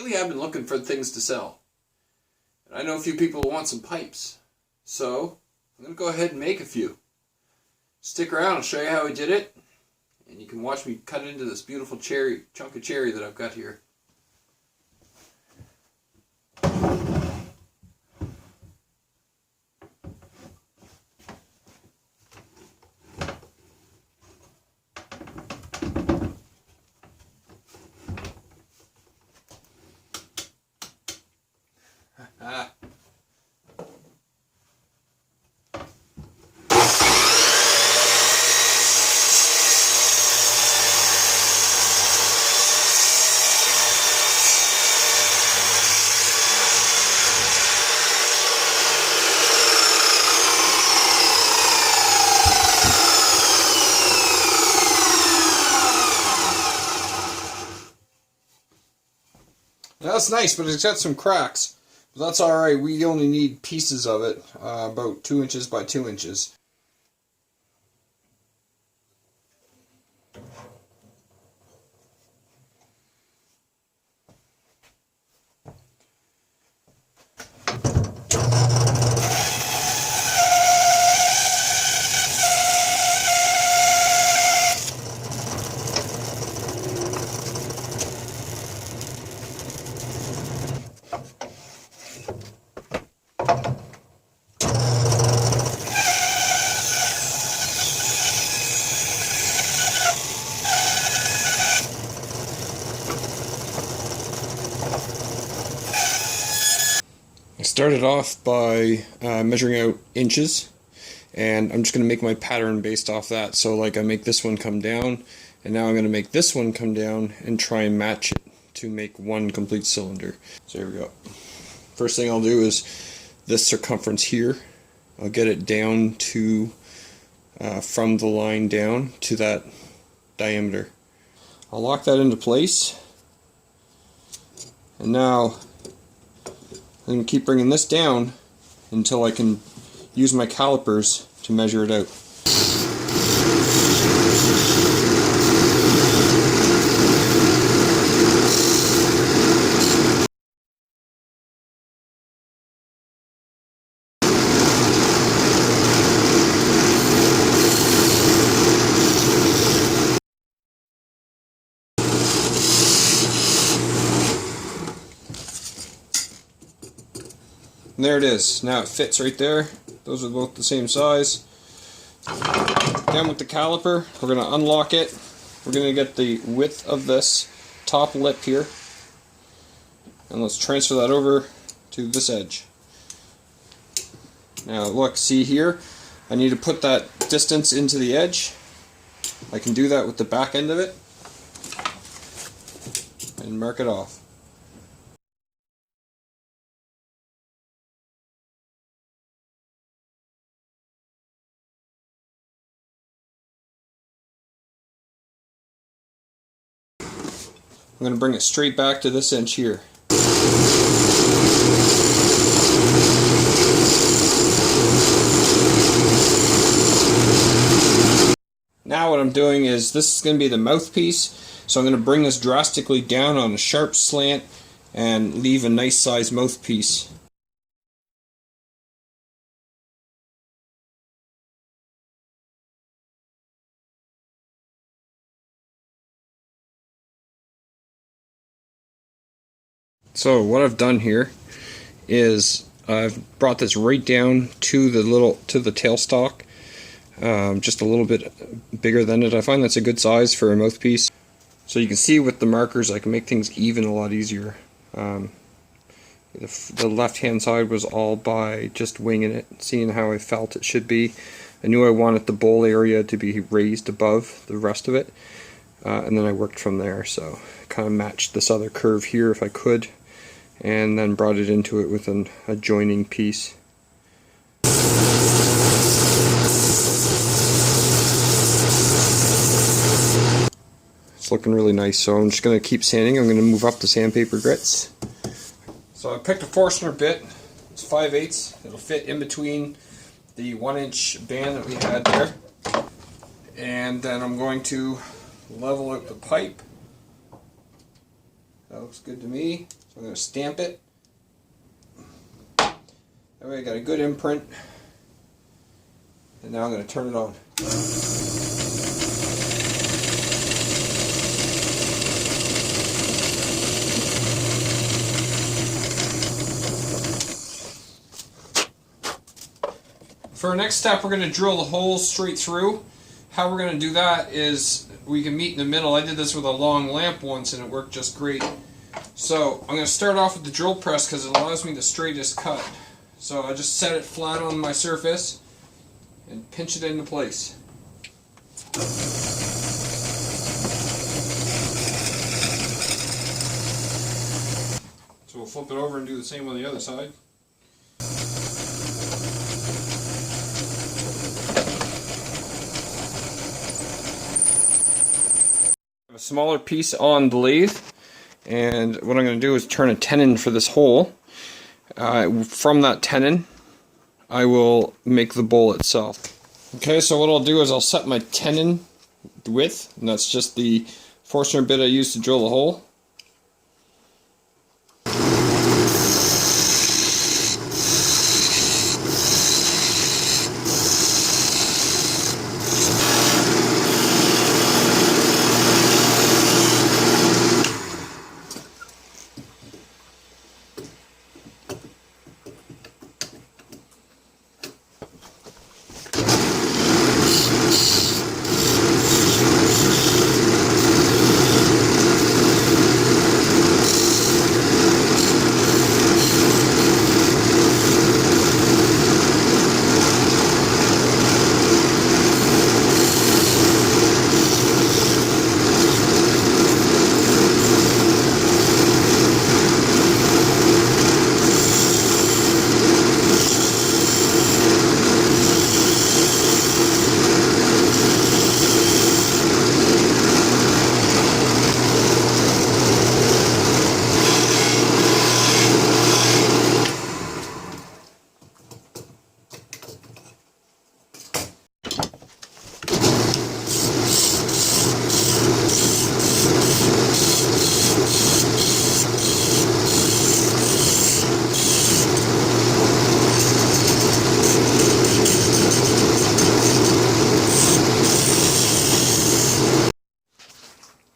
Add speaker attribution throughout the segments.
Speaker 1: lately I've been looking for things to sell. And I know a few people who want some pipes. So, I'm going to go ahead and make a few. Stick around, I'll show you how I did it. And you can watch me cut into this beautiful chunk of cherry that I've got here. That's nice, but it's got some cracks. But that's alright, we only need pieces of it, about 2 inches by 2 inches. I started off by measuring out inches, and I'm just going to make my pattern based off that. So like I make this one come down, and now I'm going to make this one come down and try and match it to make one complete cylinder. So here we go. First thing I'll do is this circumference here, I'll get it down to from the line down to that diameter. I'll lock that into place, and now I'm going to keep bringing this down until I can use my calipers to measure it out. And there it is. Now it fits right there. Those are both the same size. Down with the caliper, we're going to unlock it. We're going to get the width of this top lip here. And let's transfer that over to this edge. Now look, see here? I need to put that distance into the edge. I can do that with the back end of it. And mark it off. I'm going to bring it straight back to this inch here. Now what I'm doing is, this is going to be the mouthpiece, so I'm going to bring this drastically down on a sharp slant and leave a nice size mouthpiece. So what I've done here is I've brought this right down to the tailstock, just a little bit bigger than it. I find that's a good size for a mouthpiece. So you can see with the markers I can make things even a lot easier. The left hand side was all by just winging it, seeing how I felt it should be. I knew I wanted the bowl area to be raised above the rest of it, and then I worked from there. So I kind of matched this other curve here if I could, and then brought it into it with an adjoining piece. It's looking really nice, so I'm just going to keep sanding. I'm going to move up the sandpaper grits. So I picked a Forstner bit. It's 5/8. It'll fit in between the 1-inch band that we had there. And then I'm going to level out the pipe. looks good to me. So I'm going to stamp it. That way I got a good imprint. And now I'm going to turn it on. For our next step, we're going to drill the holes straight through. How we're going to do that is we can meet in the middle. I did this with a long lamp once and it worked just great. So I'm going to start off with the drill press because it allows me the straightest cut. So I just set it flat on my surface and pinch it into place. So we'll flip it over and do the same on the other side. A smaller piece on the lathe, and what I'm going to do is turn a tenon for this hole. From that tenon I will make the bowl itself. Okay, so what I'll do is I'll set my tenon width, and that's just the Forstner bit I used to drill the hole.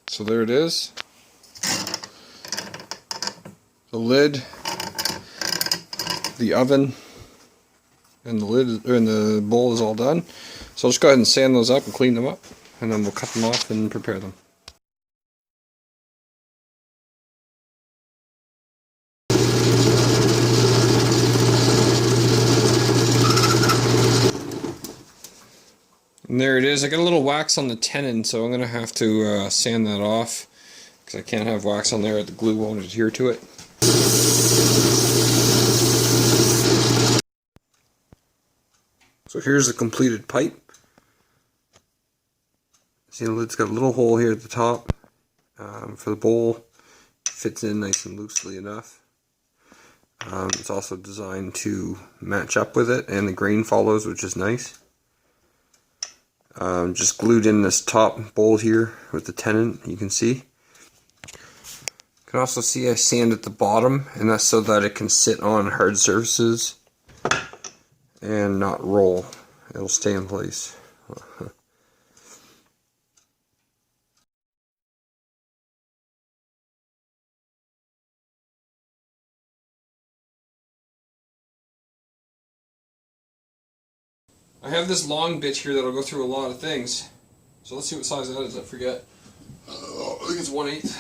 Speaker 1: So there it is. The lid, the oven, and the lid and the bowl is all done. So I'll just go ahead and sand those up and clean them up, and then we'll cut them off and prepare them. And there it is. I got a little wax on the tenon, so I'm going to have to sand that off because I can't have wax on there. The glue won't adhere to it. So here's the completed pipe. See, the lid's got a little hole here at the top for the bowl. Fits in nice and loosely enough. It's also designed to match up with it, and the grain follows, which is nice. Just glued in this top bowl here with the tenon, you can see. You can also see I sand at the bottom, and that's so that it can sit on hard surfaces and not roll. It'll stay in place. I have this long bit here that'll go through a lot of things. So let's see what size that is, I forget. I think it's 1/8.